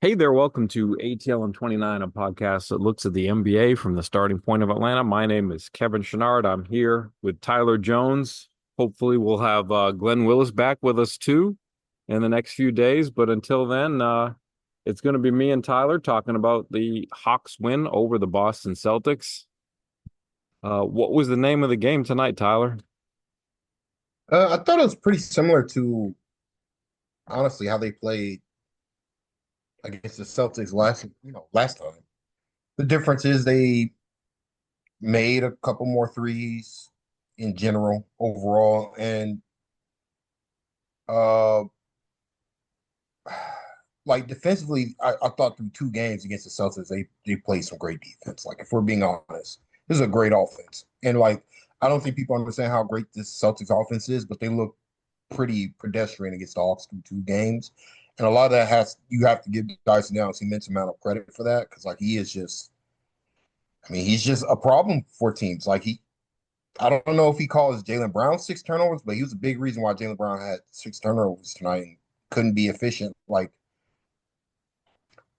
Hey there, welcome to ATL and 29, a podcast that looks at the NBA from the starting point of Atlanta. My name is Kevin Chenard. I'm here with Tyler Jones. Hopefully, we'll have Glenn Willis back with us too in the next few days. But until then, it's going to be me and Tyler talking about the Hawks win over the Boston Celtics. What was the name of the game tonight, Tyler? I thought it was pretty similar to honestly how they played against the Celtics last time. The difference is they made a couple more threes in general overall, and uh, like defensively, I thought through two games against the Celtics, they played some great defense. Like if we're being honest, this is a great offense, and like I don't think people understand how great this Celtics offense is, but they look pretty pedestrian against the Hawks through two games. And a lot of that has you have to give Dyson Downs immense amount of credit for that because like he is just I mean, he's just a problem for teams. I don't know if he calls Jaylen Brown six turnovers, but he was a big reason why Jaylen Brown had six turnovers tonight and couldn't be efficient. Like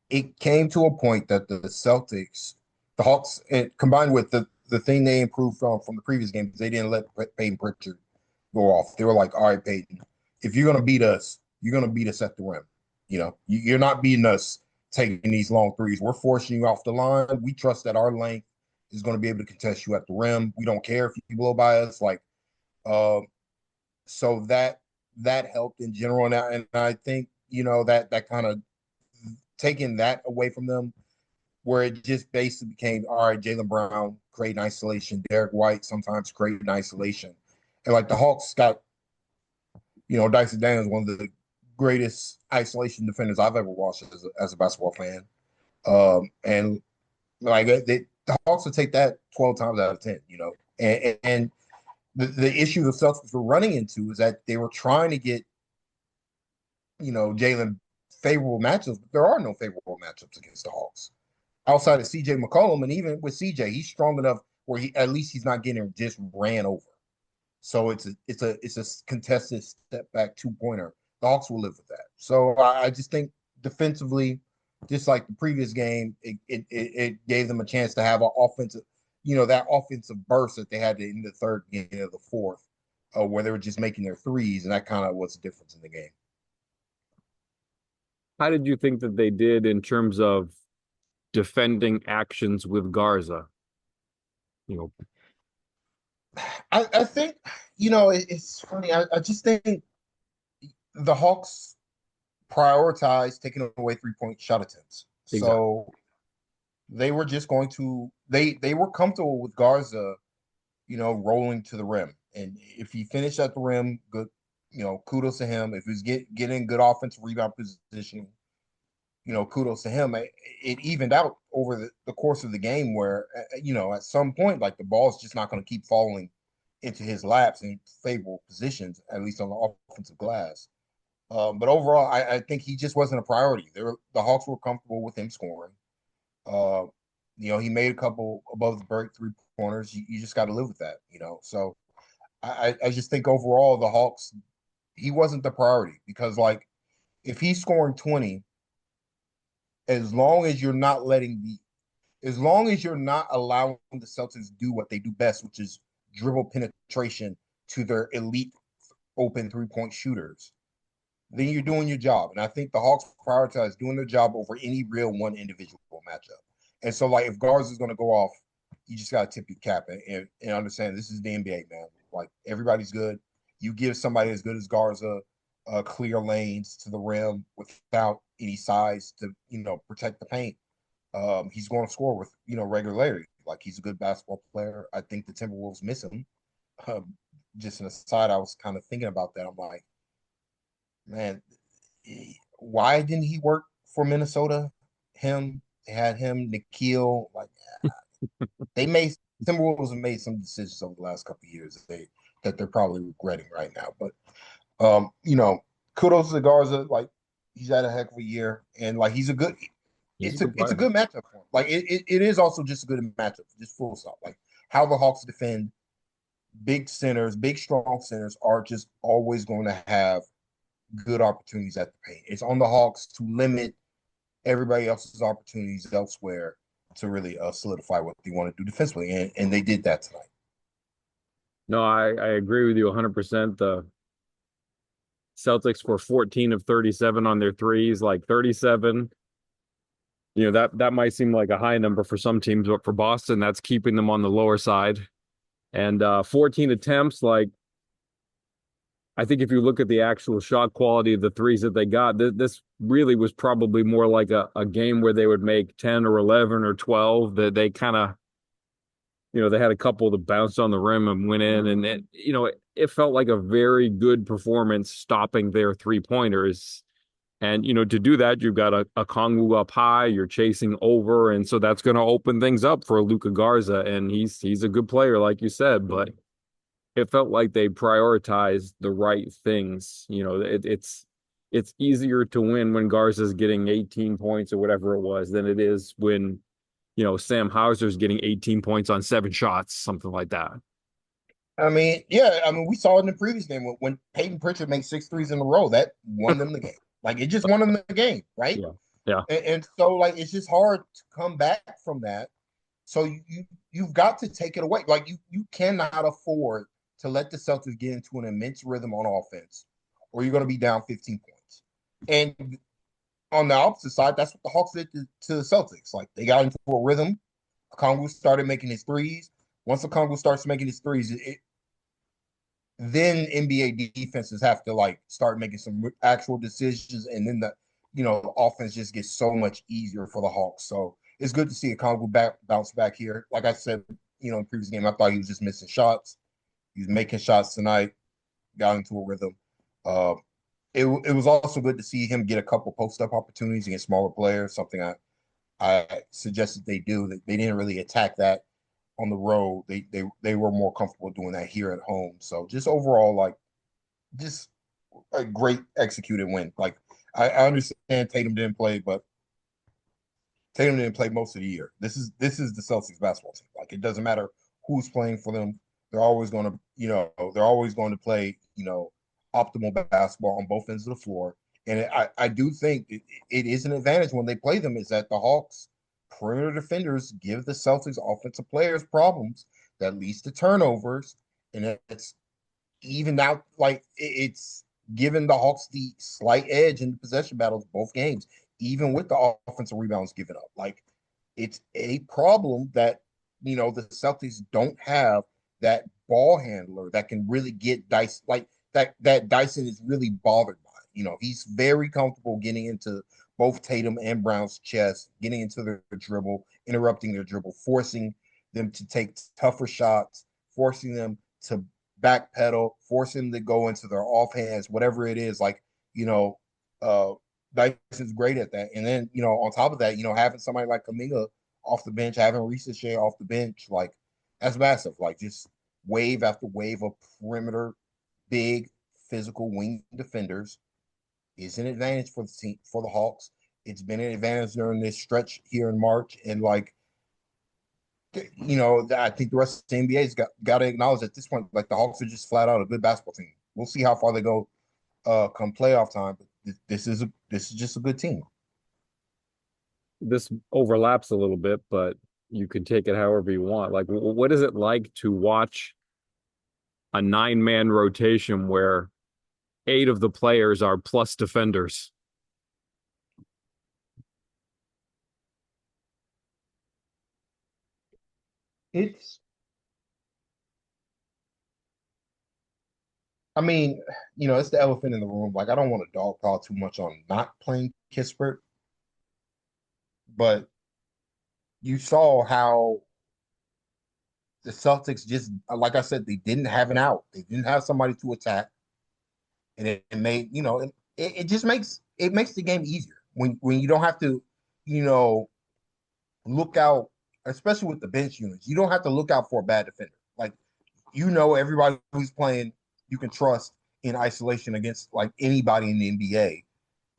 it came to a point that the Celtics, the Hawks, and combined with the thing they improved from the previous games, they didn't let Peyton Pritchard go off. They were like, all right, Peyton, if you're gonna beat us, you're gonna beat us at the rim. You know, you're not beating us taking these long threes. We're forcing you off the line. We trust that our length is going to be able to contest you at the rim. We don't care if you blow by us. Uh, so that helped in general, and I think that kind of taking that away from them, where it just basically became all right. Jaylen Brown creating isolation, Derek White sometimes creating isolation, and like the Hawks got Dyson Daniels, one of the greatest isolation defenders I've ever watched as a basketball fan. And like the Hawks would take that 12 times out of 10, and the issue the Celtics were running into is that they were trying to get, Jalen favorable matchups, but there are no favorable matchups against the Hawks outside of CJ McCollum. And even with CJ, he's strong enough where he's not getting just ran over. So it's a contested step back 2-pointer. The Hawks will live with that. So I just think defensively, just like the previous game, it gave them a chance to have an offensive, that offensive burst that they had in the third game of the fourth, where they were just making their threes, and that kind of was the difference in the game. How did you think that they did in terms of defending actions with Garza? You know, I think, it's funny. I just think the Hawks prioritize taking away 3-point shot attempts. exactly. So they were just going to they were comfortable with Garza, rolling to the rim. And if he finished at the rim, good, kudos to him. If he's getting good offensive rebound positioning, kudos to him. It evened out over the course of the game where, at some point, like the ball's just not going to keep falling into his laps in favorable positions, at least on the offensive glass. But overall, I think he just wasn't a priority. The Hawks were comfortable with him scoring. Uh, he made a couple above the break 3-pointers. You just got to live with that. So I just think overall the Hawks, he wasn't the priority because like if he's scoring 20, as long as you're not as long as you're not allowing the Celtics to do what they do best, which is dribble penetration to their elite open 3-point shooters, then you're doing your job. And I think the Hawks prioritize doing their job over any real one individual matchup. And so, like, if Garza is going to go off, you just got to tip your cap and understand this is the NBA, man. Like, everybody's good. You give somebody as good as Garza clear lanes to the rim without any size to, protect the paint. He's going to score with, regularity. Like, he's a good basketball player. I think the Timberwolves miss him. Just an aside, I was kind of thinking about that. I'm like, man, why didn't he work for Minnesota? They had him, Nikhil. Like they made Timberwolves have made some decisions over the last couple of years that they're probably regretting right now. But kudos to Garza. Like he's had a heck of a year, and like he's a good. He's a good It's a player. good matchup for him. Like it is also just a good matchup, just full stop. Like how the Hawks defend big centers, big strong centers are just always going to have good opportunities at the paint. It's on the Hawks to limit everybody else's opportunities elsewhere to really solidify what they want to do defensively, and they did that tonight. No, I agree with you 100%. The Celtics were 14 of 37 on their threes, like 37. That might seem like a high number for some teams, but for Boston, that's keeping them on the lower side. And 14 attempts, like I think if you look at the actual shot quality of the threes that they got, this really was probably more like a game where they would make 10 or 11 or 12. That they kind of, they had a couple that bounced on the rim and went in, and it felt like a very good performance stopping their 3-pointers. And to do that, you've got a Kongwu up high, you're chasing over, and so that's going to open things up for Luka Garza, and he's a good player, like you said, but it felt like they prioritized the right things. It's easier to win when Garza's getting 18 points or whatever it was than it is when Sam Hauser's getting 18 points on 7 shots, something like that. I mean, yeah, I mean, we saw it in the previous game when Peyton Pritchard made 6 threes in a row. That won them the game. Like it just won them the game, right? Yeah, yeah. And so like it's just hard to come back from that. So you've got to take it away. Like you cannot afford to let the Celtics get into an immense rhythm on offense, or you're going to be down 15 points. And on the opposite side, that's what the Hawks did to the Celtics. Like they got into a rhythm. Okongwu started making his threes. Once Okongwu starts making his threes, then NBA defenses have to like start making some actual decisions, and then the offense just gets so much easier for the Hawks. So it's good to see Okongwu bounce back here. Like I said, in the previous game, I thought he was just missing shots. He was making shots tonight. Got into a rhythm. Uh, it was also good to see him get a couple post up opportunities against smaller players. Something I suggested they do. That they didn't really attack that on the road. They were more comfortable doing that here at home. So just overall, like just a great executed win. Like I understand Tatum didn't play, but Tatum didn't play most of the year. This is the Celtics basketball team. Like it doesn't matter who's playing for them. They're always going to, they're always going to play, optimal basketball on both ends of the floor. And I do think it is an advantage when they play them is that the Hawks perimeter defenders give the Celtics offensive players problems that leads to turnovers. And it's even out like it's given the Hawks the slight edge in the possession battles both games, even with the offensive rebounds given up. Like it's a problem that the Celtics don't have that ball handler that can really get Dyson like that Dyson is really bothered by. He's very comfortable getting into both Tatum and Brown's chest, getting into their dribble, interrupting their dribble, forcing them to take tougher shots, forcing them to backpedal, forcing them to go into their offhands, whatever it is. Like, uh, Dyson's great at that. And then, on top of that, having somebody like Kaminga off the bench, having Risa off the bench, like that's massive. Like just wave after wave of perimeter, big physical wing defenders is an advantage for the team for the Hawks. It's been an advantage during this stretch here in March, and like I think the rest of the NBA's got to acknowledge at this point, like the Hawks are just flat out a good basketball team. We'll see how far they go come playoff time, but this is just a good team. This overlaps a little bit, but you can take it however you want. Like, what is it like to watch a 9-man rotation where 8 of the players are plus defenders? It's I mean, it's the elephant in the room. Like I don't want to dogpile too much on not playing Kispert, but you saw how the Celtics just, like I said, they didn't have an out. They didn't have somebody to attack, and it made it just makes the game easier when you don't have to, you know, look out, especially with the bench units. You don't have to look out for a bad defender. Like everybody who's playing, you can trust in isolation against like anybody in the NBA,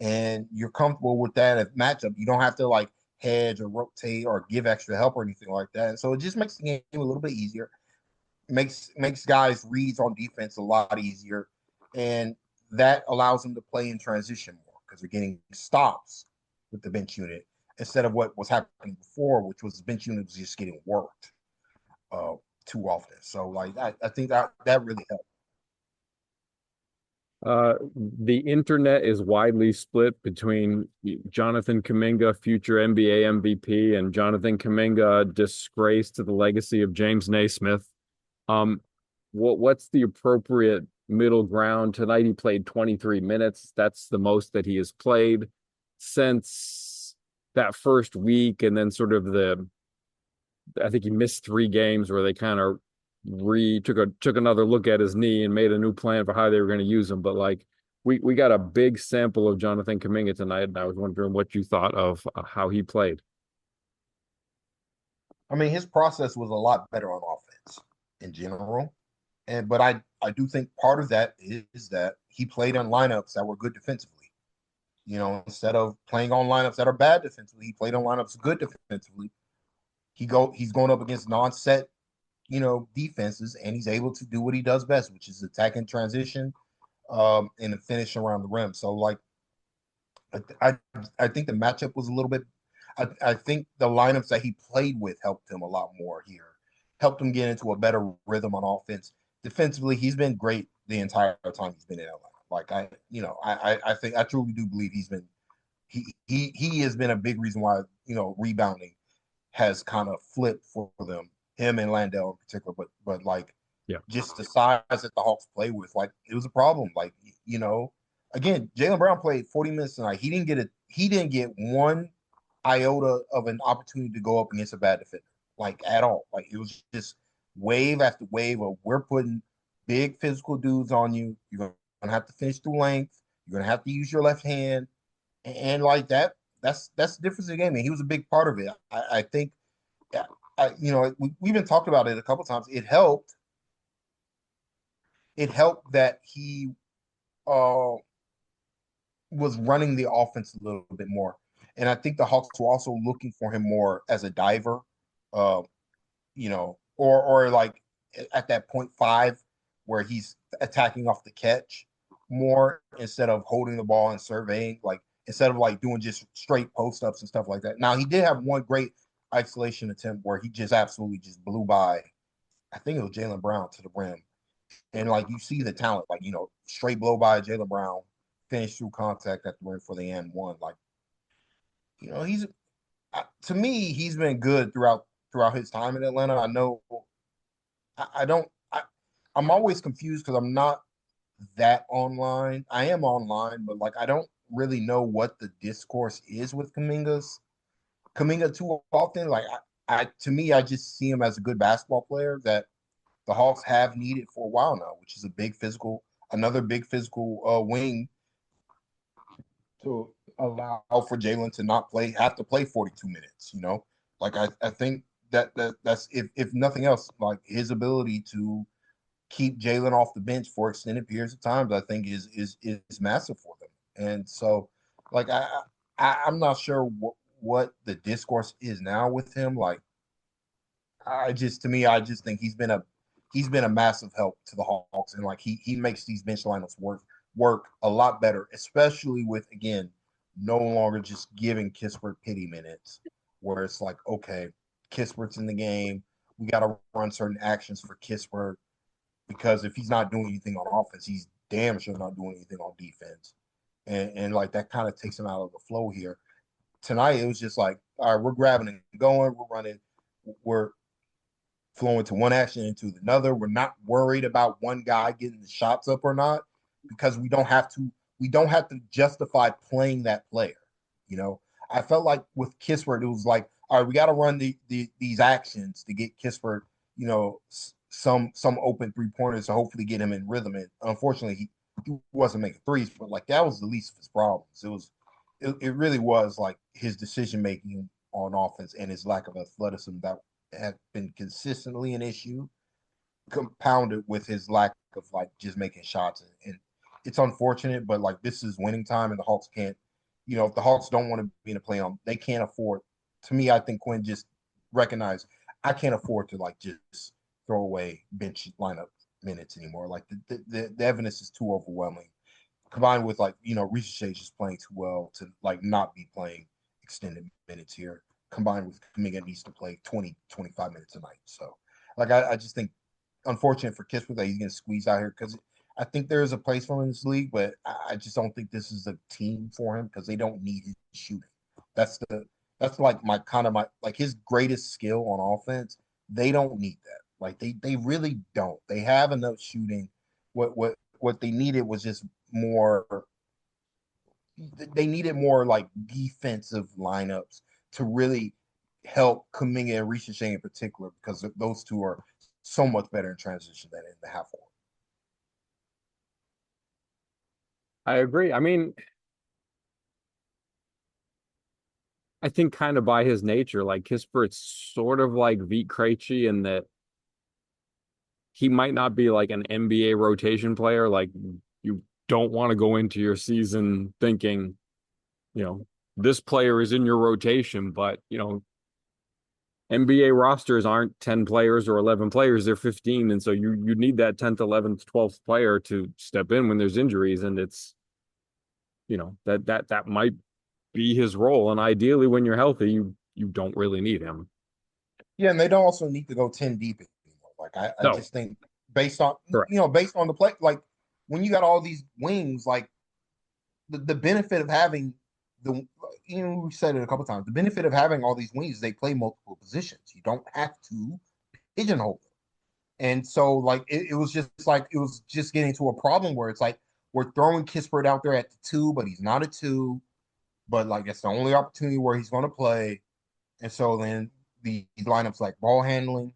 and you're comfortable with that as matchup. You don't have to like hedge or rotate or give extra help or anything like that. And so it just makes the game a little bit easier. Makes guys reads on defense a lot easier. And that allows them to play in transition more because they're getting stops with the bench unit instead of what was happening before, which was the bench unit was just getting worked uh, too often. So like I think that really helped. The internet is widely split between Jonathan Kuminga, future NBA MVP, and Jonathan Kuminga, disgrace to the legacy of James Naismith. Um, what's the appropriate middle ground? Tonight he played 23 minutes. That's the most that he has played since that first week, and then sort of I think he missed 3 games where they kind of re took another look at his knee and made a new plan for how they were going to use him. But like we got a big sample of Jonathan Kuminga tonight, and I was wondering what you thought of how he played. I mean, his process was a lot better on offense in general. And but I do think part of that is that he played in lineups that were good defensively. You know, instead of playing on lineups that are bad defensively, he played on lineups good defensively. He's going up against non-set, defenses, and he's able to do what he does best, which is attack in transition, and finish around the rim. So like I I think the matchup was a little bit. I think the lineups that he played with helped him a lot more here, helped him get into a better rhythm on offense. Defensively, he's been great the entire time he's been in Atlanta. Like I think I truly do believe he has been a big reason why rebounding has kind of flipped for them, him and Landell in particular. But like Yeah. just the size that the Hawks play with, like it was a problem. Like again, Jaylen Brown played 40 minutes tonight. He didn't get one iota of an opportunity to go up against a bad defender, like at all. Like it was just wave after wave of we're putting big physical dudes on you. You're gonna have to finish through length. You're gonna have to use your left hand, and like that. That's the difference in the game, and he was a big part of it. I think, yeah, we've been talking about it a couple times. It helped. It helped that he uh was running the offense a little bit more. And I think the Hawks were also looking for him more as a diver, uh, or like at that 0.5 where he's attacking off the catch more instead of holding the ball and surveying, like instead of like doing just straight post ups and stuff like that. Now he did have one great isolation attempt where he just absolutely just blew by. I think it was Jaylen Brown to the rim, and like you see the talent, like straight blow by Jaylen Brown, finish through contact at the rim for the end one. Like he's to me he's been good throughout his time in Atlanta. I know I don't I'm always confused because I'm not that online. I am online, but like I don't really know what the discourse is with Kaminga too often. Like I to me, I just see him as a good basketball player that the Hawks have needed for a while now, which is another big physical wing to allow for Jaylen to not have to play 42 minutes. Like I think that's if nothing else, like his ability to keep Jaylen off the bench for extended periods of times, I think is massive for them. And so, like I'm not sure what the discourse is now with him. Like to me, I just think he's been a massive help to the Hawks, and like he makes these bench lineups work a lot better, especially with again no longer just giving Kispert pity minutes, where it's like okay, Kispert's in the game, we got to run certain actions for Kispert because if he's not doing anything on offense, he's damn sure not doing anything on defense, and like that kind of takes him out of the flow here. Tonight it was just like all right, we're grabbing and going, we're running, we're flowing to one action into another. We're not worried about one guy getting the shots up or not because we don't have to justify playing that player. You know, I felt like with Kispert, it was like, all right, we got to run these actions to get Kispert, some open 3 pointers to hopefully get him in rhythm. And unfortunately, he wasn't making threes, but like that was the least of his problems. It really was like his decision making on offense and his lack of athleticism that had been consistently an issue, compounded with his lack of like just making shots. And it's unfortunate, but like this is winning time, and the Hawks can't. If the Hawks don't want to be in a playoff, they can't afford. To me, I think Quinn just recognized I can't afford to like just throw away bench lineup minutes anymore. Like the evidence is too overwhelming combined with like Ricochet just playing too well to like not be playing extended minutes here. Combined with Kaminga needs to play 20, 25 minutes a night. So like I just think unfortunate for Kispert that he's getting squeezed out here because I think there is a place for him in this league, but I just don't think this is a team for him because they don't need his shooting. That's the that's like my kind of my like his greatest skill on offense. They don't need that. Like they really don't. They have enough shooting. What they needed was just more. They needed more like defensive lineups to really help Kuminga and Ricochet in particular because those two are so much better in transition than in the half court. I agree. I mean, I think kind of by his nature, like Kispert's sort of like Vit Krejci in that he might not be like an NBA rotation player. Like you don't want to go into your season thinking, you know, this player is in your rotation, but NBA rosters aren't 10 players or 11 players, they're 15. And so you need that 10th, 11th, 12th player to step in when there's injuries. And it's, that might be his role. And ideally when you're healthy, you don't really need him. Yeah, and they don't also need to go 10 deep anymore. Like I No, just think based on correct. based on the play, like when you got all these wings, like the benefit of having the we said it a couple times, the benefit of having all these wings, they play multiple positions. You don't have to pigeonhole them. And so like it was just getting to a problem where it's like we're throwing Kispert out there at the two, but he's not a two. But like it's the only opportunity where he's going to play. And so then the lineups like ball handling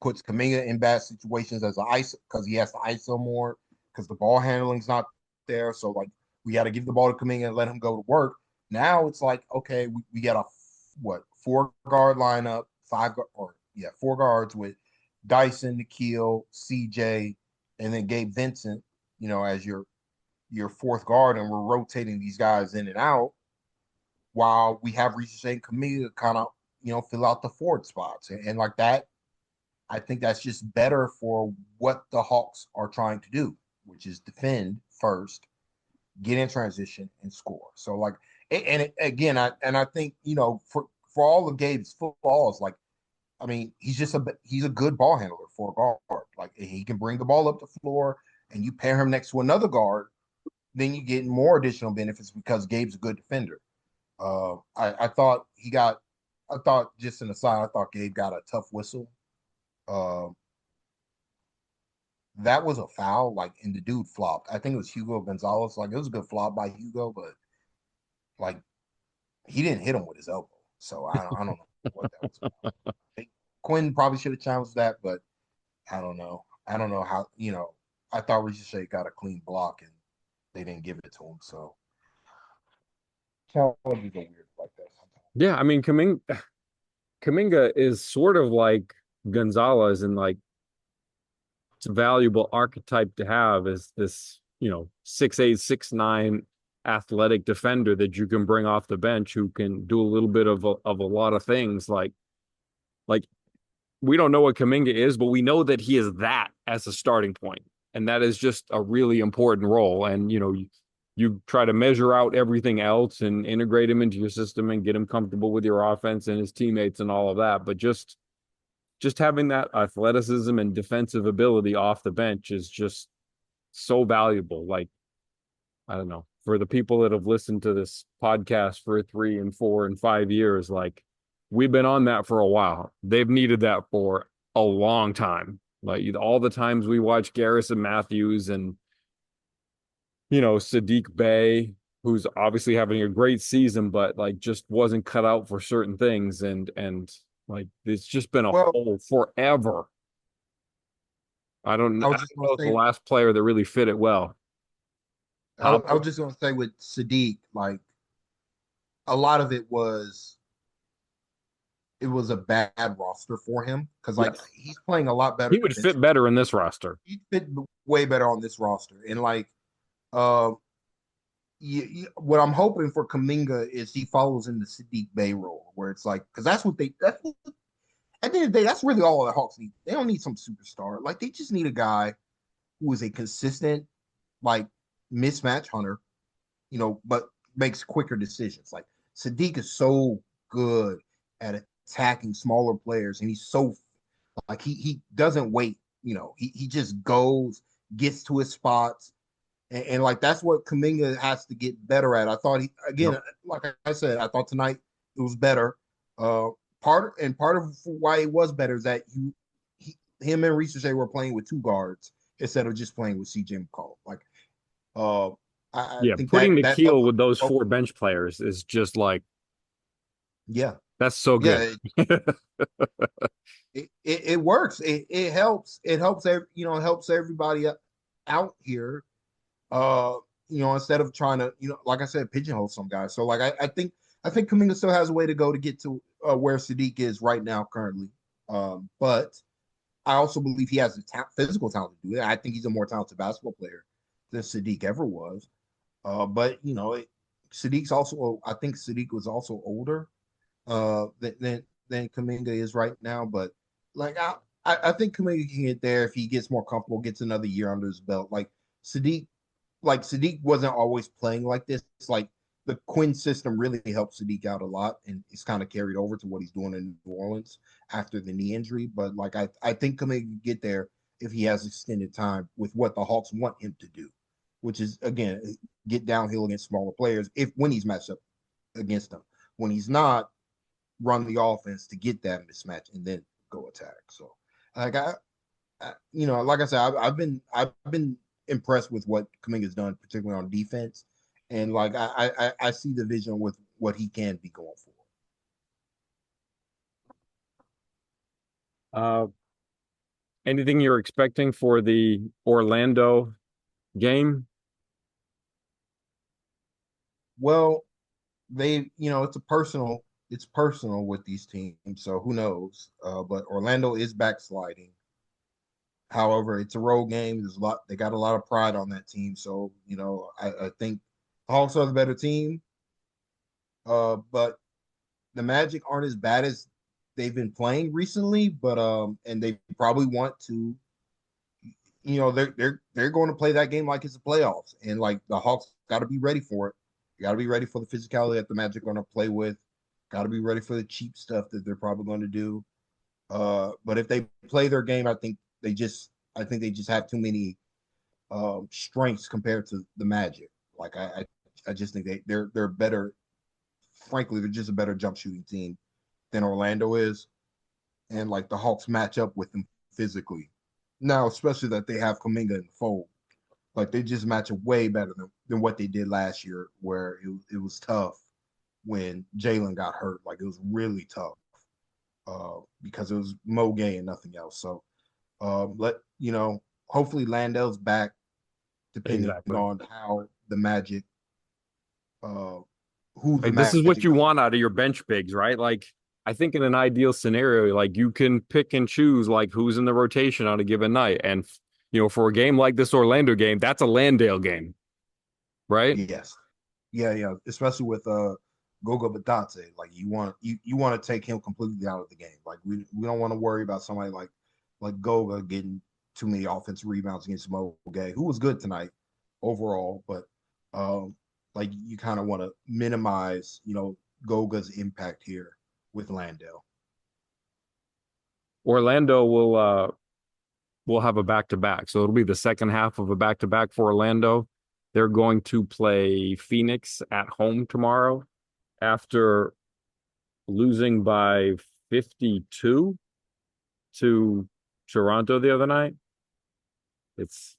puts Kaminga in bad situations as an ice because he has to ISO more because the ball handling's not there. So like we got to give the ball to Kaminga and let him go to work. Now it's like okay, we got a what 4 guard lineup, four guards with Dyson, Nikhil, CJ, and then Gabe Vincent, as your fourth guard, and we're rotating these guys in and out while we have Ricochet and Kaminga kind of fill out the forward spots and like that. I think that's just better for what the Hawks are trying to do, which is defend first, get in transition, and score. So like, again, I think for all of Gabe's flaws, like I mean, he's a good ball handler for a guard. Like he can bring the ball up the floor, and you pair him next to another guard, then you get more additional benefits because Gabe's a good defender. I thought I thought just an aside, I thought Gabe got a tough whistle. Uh, that was a foul, like, and the dude flopped. I think it was Hugo Gonzalez. Like, it was a good flop by Hugo, but like, he didn't hit him with his elbow. So I don't know what that was about. Quinn probably should have challenged that, but I don't know. I don't know how. I thought Ricochet got a clean block and they didn't give it to him. So challenges are weird like that sometimes. Yeah, I mean, Kaminga is sort of like Gonzalez and like it's a valuable archetype to have is this, 6'8", 6'9" athletic defender that you can bring off the bench who can do a little bit of a lot of things. Like we don't know what Kaminga is, but we know that he is that as a starting point. And that is just a really important role. And, you try to measure out everything else and integrate him into your system and get him comfortable with your offense and his teammates and all of that. But just having that athleticism and defensive ability off the bench is just so valuable. Like, I don't know, for the people that have listened to this podcast for 3 and 4 and 5 years, like we've been on that for a while. They've needed that for a long time. Like all the times we watch Garrison Matthews and, Sadiq Bey, who's obviously having a great season, but like just wasn't cut out for certain things. And like it's just been a Well, hole forever. I I was don't just gonna know the say, last player that really fit it well. I was Pablo? just gonna say with Sadiq, like a lot of it was a bad roster for him because like Yes. he's playing a lot better He would fit defensively. better in this roster. He fit way better on this roster, and like, uh, what I'm hoping for Kaminga is he follows in the Sadiq Bey role, where it's like because that's what, at the end of the day that's really all the Hawks need. They don't need some superstar. Like they just need a guy who is a consistent, like mismatch hunter, but makes quicker decisions. Like Sadiq is so good at attacking smaller players, and he's so like he doesn't wait. He just goes, gets to his spots, and like that's what Kaminga has to get better at. I thought he Yep. again, like I said, I thought tonight it was better. Uh, part of why it was better is that him and Ricochet were playing with two guards instead of just playing with CJ McCall. Like, uh, I Yeah, think putting that helped. Nikhil with those four bench players is just like Yeah, that's so good. yeah, it works. It helps. It helps. It helps everybody out here. Uh, instead of trying to, like I said, pigeonhole some guys. So like I think Kaminga still has a way to go to get to where Sadiq is right now currently. But I also believe he has the physical talent to do it. I think he's a more talented basketball player than Sadiq ever was. But Sadiq's also, I think Sadiq was also older than Kaminga is right now. But like I think Kaminga can get there if he gets more comfortable, gets another year under his belt. Sadiq, Sadiq wasn't always playing like this. It's like the Quinn system really helped Sadiq out a lot, and it's kind of carried over to what he's doing in New Orleans after the knee injury. But like I think Kaminga can get there if he has extended time with what the Hawks want him to do, which is again get downhill against smaller players if when he's matched up against them. When he's not, run the offense to get that mismatch and then go attack. So like like I said, I've been impressed with what Kuminga's done, particularly on defense, and like I see the vision with what he can be going for. Uh, Anything you're expecting for the Orlando game? Well, it's personal with these teams, so who knows? But Orlando is backsliding. However, it's a road game. There's a lot. They got a lot of pride on that team, so I think the Hawks are the better team. But the Magic aren't as bad as they've been playing recently, but and they probably want to, they're going to play that game like it's the playoffs, and like the Hawks got to be ready for it. You got to be ready for the physicality that the Magic are going to play with. Got to be ready for the cheap stuff that they're probably going to do. But if they play their game, I think they just have too many strengths compared to the Magic. Like I just think they're better. Frankly, they're just a better jump shooting team than Orlando is, and like the Hawks match up with them physically. Now, especially that they have Kuminga in the fold, like they just match up way better than what they did last year, where it was tough when Jalen got hurt. Like it was really tough because it was Mo Gay and nothing else. So let hopefully Landell's back, depending Exactly. on how the Magic, uh, who the Like this is what Magic you decide. want out of your bench bigs, right? Like I think in an ideal scenario, like you can pick and choose like who's in the rotation on a given night. And for a game like this Orlando game, that's a Landale game, right? Yes. Yeah, yeah. Especially with Goga Batate. Like you want to take him completely out of the game. Like we don't want to worry about somebody like Goga getting too many offensive rebounds against Mo Gay, who was good tonight overall, but um like you kind of want to minimize, Goga's impact here with Landale. Orlando will have a back to back. So it'll be the second half of a back to back for Orlando. They're going to play Phoenix at home tomorrow after losing by 52 to Toronto the other night. It's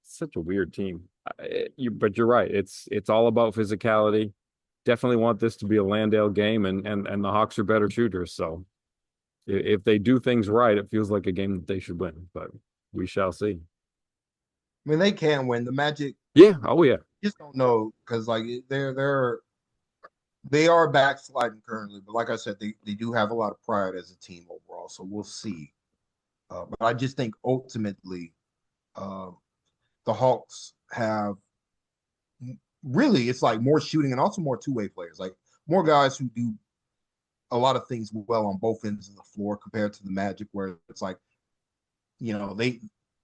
such a weird team. But you're right. It's all about physicality. Definitely want this to be a Landale game, and the Hawks are better shooters. So if they do things right, it feels like a game that they should win. But we shall see. I mean, they can win. The Magic Yeah. Oh yeah. just don't know because like they are backsliding currently, but like I said, they do have a lot of pride as a team overall. So we'll see. But I just think ultimately, uh, the Hawks have really it's like more shooting and also more two-way players, like more guys who do a lot of things well on both ends of the floor compared to the Magic, where it's like they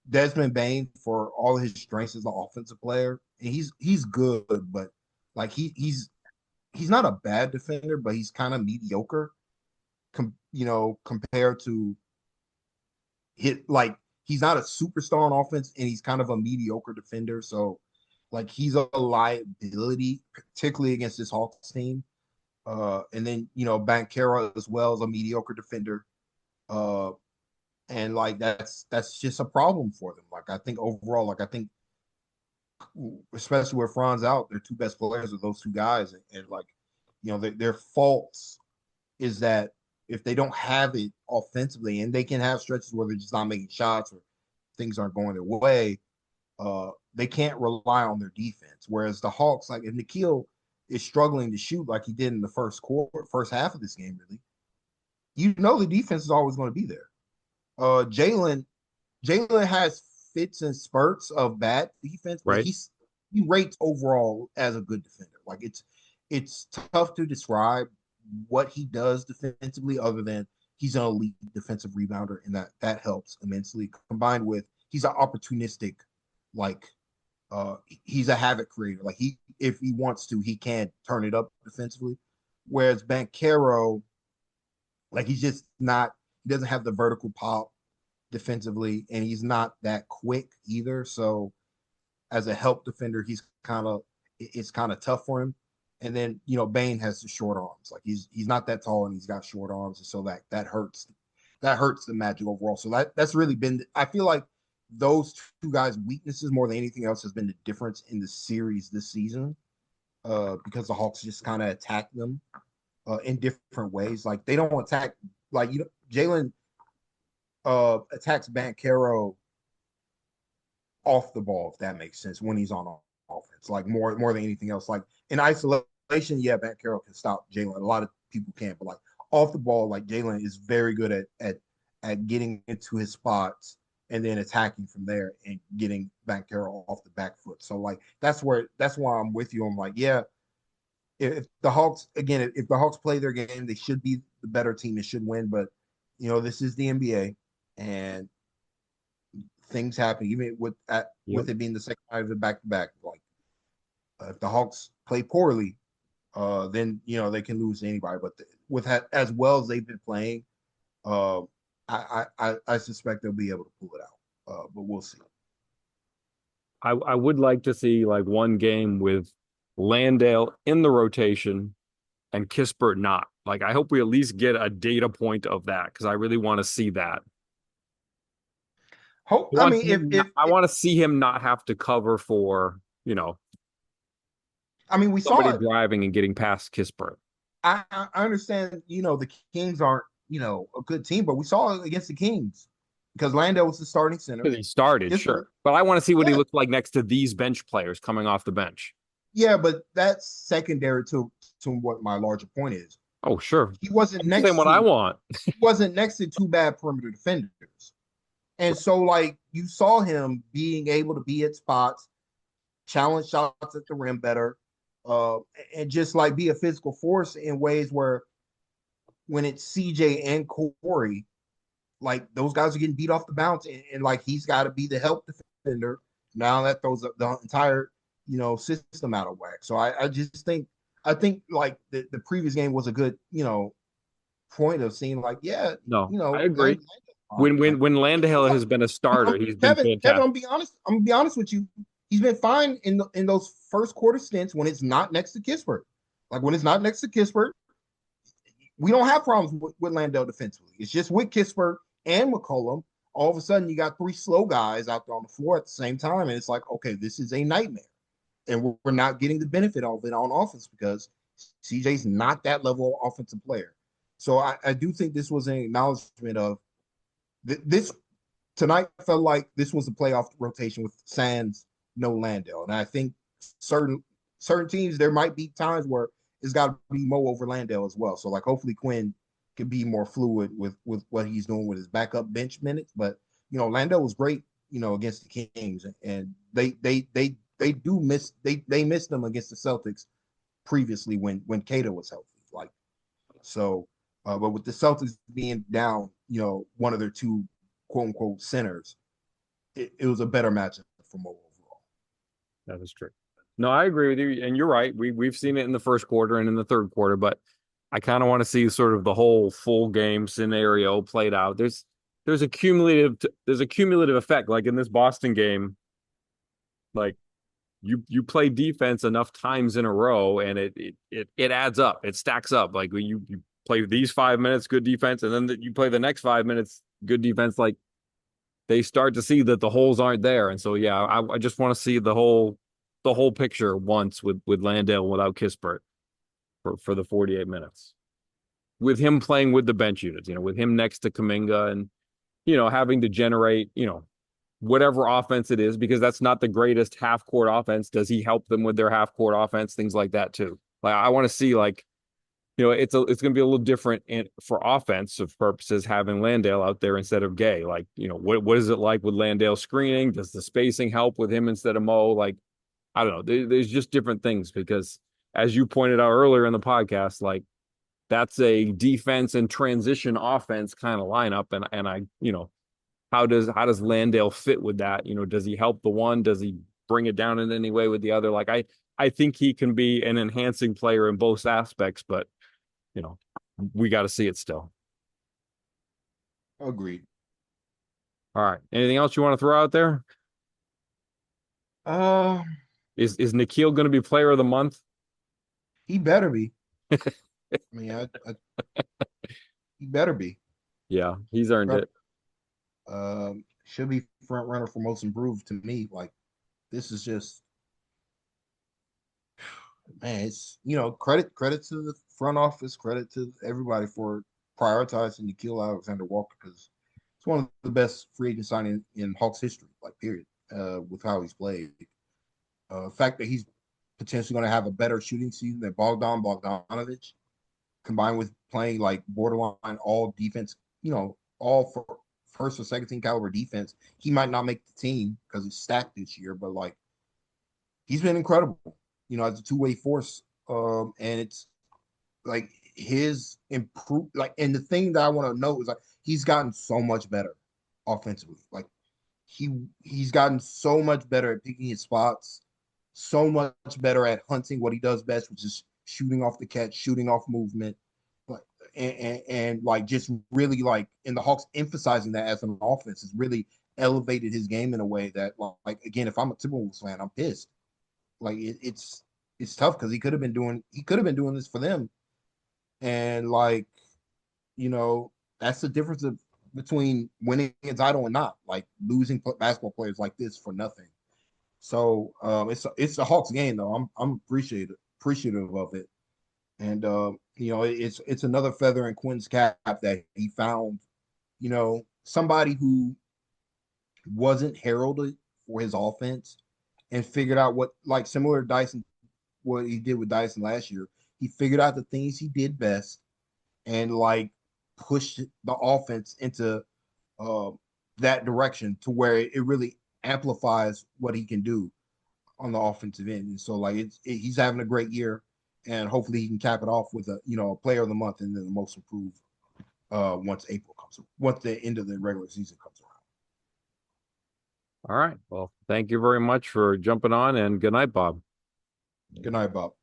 Desmond Bain, for all his strengths as an offensive player, and he's good, but like he's not a bad defender, but he's kind of mediocre, compared to he's not a superstar on offense, and he's kind of a mediocre defender. So like he's a liability, particularly against this Hawks team. And then Bankera as well as a mediocre defender. Uh, and like that's just a problem for them. Like I think overall, like I think especially with Franz out, their two best players are those two guys, and like their faults is that if they don't have it offensively, and they can have stretches where they're just not making shots or things aren't going their way, they can't rely on their defense. Whereas the Hawks, like if Nikhil is struggling to shoot like he did in the first half of this game, really, the defense is always going to be there. Jalen has fits and spurts of bad defense, but right? he rates overall as a good defender. Like it's tough to describe what he does defensively, other than he's an elite defensive rebounder, and that helps immensely. Combined with he's an opportunistic, like he's a havoc creator. Like if he wants to, he can turn it up defensively. Whereas Bankero, like he's just not. He doesn't have the vertical pop defensively, and he's not that quick either. So as a help defender, it's kind of tough for him. And then Bain has the short arms. Like he's not that tall, and he's got short arms, and so that hurts. That hurts the Magic overall. So that's really been. I feel like those two guys' weaknesses more than anything else has been the difference in the series this season. Because the Hawks just kind of attack them in different ways. Like they don't attack like Jalen attacks Bankero off the ball, if that makes sense, when he's on offense, like more than anything else. Like in isolation, yeah, Bankero can stop Jalen. A lot of people can't, but like off the ball, like Jalen is very good at getting into his spots and then attacking from there and getting Bankero off the back foot. So like that's why I'm with you. I'm like, yeah, if the Hawks again, if the Hawks play their game, they should be the better team. They should win, but this is the NBA, and things happen, even Yep. with it being the second night of the back to back. Like if the Hawks play poorly, then they can lose to anybody. But as well as they've been playing, uh, I suspect they'll be able to pull it out. But we'll see. I would like to see like one game with Landale in the rotation and Kispert not. Like I hope we at least get a data point of that because I really want to see that. Hope I mean I want to see him not have to cover for, I mean we saw somebody it. driving and getting past Kispert. I understand. The Kings aren't a good team, but we saw it against the Kings because Lando was the starting center. Because he started, Kispert, sure. But I want to see what he yeah, looks like next to these bench players coming off the bench. yeah, but that's secondary to what my larger point is. Oh, sure. He wasn't I'm saying next what I to want. he wasn't next to two bad perimeter defenders. And so like you saw him being able to be at spots, challenge shots at the rim better, uh, and just like be a physical force in ways where when it's CJ and Corey, like those guys are getting beat off the bounce, and like he's got to be the help defender. Now that throws the entire system out of whack. So I just think like the previous game was a good point of seeing like yeah No, I Land, agree. fine. Like When Landale has been a starter, he's been Kevin, fantastic. I'm gonna be honest with you. He's been fine in those first quarter stints when it's not next to Kispert. Like when it's not next to Kispert, we don't have problems with Landale defensively. It's just with Kispert and McCollum. All of a sudden, you got three slow guys out there on the floor at the same time, and it's like, okay, this is a nightmare, and we're not getting the benefit of it on offense because CJ's not that level of offensive player. So I do think this was an acknowledgement of this tonight. Felt like this was a playoff rotation with Sands, no Landale, and I think certain teams there might be times where it's got to be Mo over Landale as well. So like hopefully Quinn can be more fluid with what he's doing with his backup bench minutes. But Landale was great, against the Kings, and they do miss they missed them against the Celtics previously when Cato was healthy. Like so, but with the Celtics being down, one of their two quote unquote centers, it was a better matchup for Mo overall. That is true. No, I agree with you, and you're right. We've seen it in the first quarter and in the third quarter, but I kind of want to see sort of the whole full game scenario played out. There's a cumulative effect. Like in this Boston game, like you play defense enough times in a row, and it adds up. It stacks up. Like when you play these 5 minutes good defense, and then you play the next 5 minutes good defense. Like they start to see that the holes aren't there, and so yeah, I just want to see the whole picture once with Landale without Kispert for the 48 minutes with him playing with the bench units, with him next to Kaminga and having to generate whatever offense it is, because that's not the greatest half court offense. Does he help them with their half court offense? Things like that too. Like I want to see it's going to be a little different for offensive purposes having Landale out there instead of Gay. Like what is it like with Landale screening? Does the spacing help with him instead of Mo? Like I don't know. There's just different things because as you pointed out earlier in the podcast, like that's a defense and transition offense kind of lineup, and I how does Landale fit with that? Does he help the one? Does he bring it down in any way with the other? Like I think he can be an enhancing player in both aspects, but you know, we got to see it still. Agreed. All right. Anything else you want to throw out there? Uh, Is Nikhil going to be player of the month? he better be. I mean, he better be. Yeah, he's earned it. Should be front runner for most improved to me. Like this is just man, it's credit to the front office, credit to everybody for prioritizing Nikhil Alexander Walker because it's one of the best free agent signing in Hawks history, like period. With how he's played, the fact that he's potentially going to have a better shooting season than Bogdanovich, combined with playing like borderline all defense, all for first or second team caliber defense. He might not make the team because he's stacked this year, but like he's been incredible, as a two-way force. And it's like his improve like and the thing that I want to know is like he's gotten so much better offensively. Like he's gotten so much better at picking his spots, so much better at hunting what he does best, which is shooting off the catch, shooting off movement. But and like just really like in the Hawks emphasizing that as an offense has really elevated his game in a way that like again, if I'm a Timberwolves fan, I'm pissed. Like it's tough because he could have been doing this for them. And like, you know, that's the difference between winning a title and not, like losing basketball players like this for nothing. So it's a Hawks game though. I'm appreciative of it. And it's another feather in Quinn's cap that he found, somebody who wasn't heralded for his offense and figured out what, like similar to Dyson, what he did with Dyson last year. He figured out the things he did best and like pushed the offense into uh, that direction to where it really amplifies what he can do on the offensive end. And so like he's having a great year, and hopefully he can cap it off with a player of the month and then the most improved once the end of the regular season comes around. All right. Well, thank you very much for jumping on, and good night, Bob. Good night, Bob.